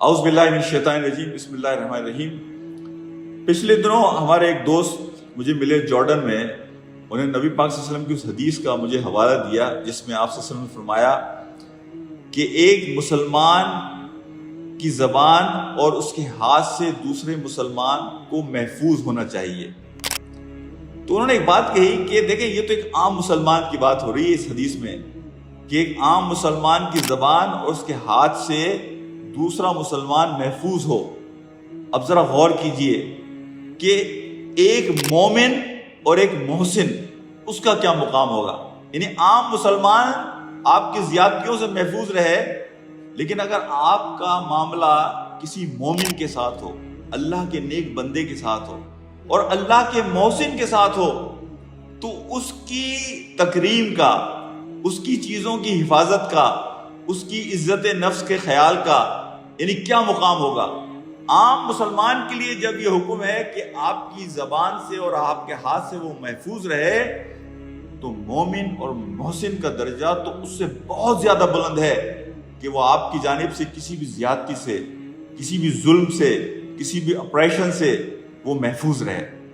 اعوذ باللہ من الشیطان الرجیم، بسم اللہ الرحمن الرحیم۔ پچھلے دنوں ہمارے ایک دوست مجھے ملے جارڈن میں، انہیں نبی پاک صلی اللہ علیہ وسلم کی اس حدیث کا مجھے حوالہ دیا جس میں آپ صلی اللہ علیہ وسلم نے فرمایا کہ ایک مسلمان کی زبان اور اس کے ہاتھ سے دوسرے مسلمان کو محفوظ ہونا چاہیے۔ تو انہوں نے ایک بات کہی کہ دیکھیں یہ تو ایک عام مسلمان کی بات ہو رہی ہے اس حدیث میں کہ ایک عام مسلمان کی زبان اور اس کے ہاتھ سے دوسرا مسلمان محفوظ ہو۔ اب ذرا غور کیجئے کہ ایک مومن اور ایک محسن اس کا کیا مقام ہوگا۔ یعنی عام مسلمان آپ کی زیادتیوں سے محفوظ رہے، لیکن اگر آپ کا معاملہ کسی مومن کے ساتھ ہو، اللہ کے نیک بندے کے ساتھ ہو اور اللہ کے محسن کے ساتھ ہو، تو اس کی تکریم کا، اس کی چیزوں کی حفاظت کا، اس کی عزت نفس کے خیال کا یعنی کیا مقام ہوگا۔ عام مسلمان کے لیے جب یہ حکم ہے کہ آپ کی زبان سے اور آپ کے ہاتھ سے وہ محفوظ رہے، تو مومن اور محسن کا درجہ تو اس سے بہت زیادہ بلند ہے کہ وہ آپ کی جانب سے کسی بھی زیادتی سے، کسی بھی ظلم سے، کسی بھی اپریشن سے وہ محفوظ رہے۔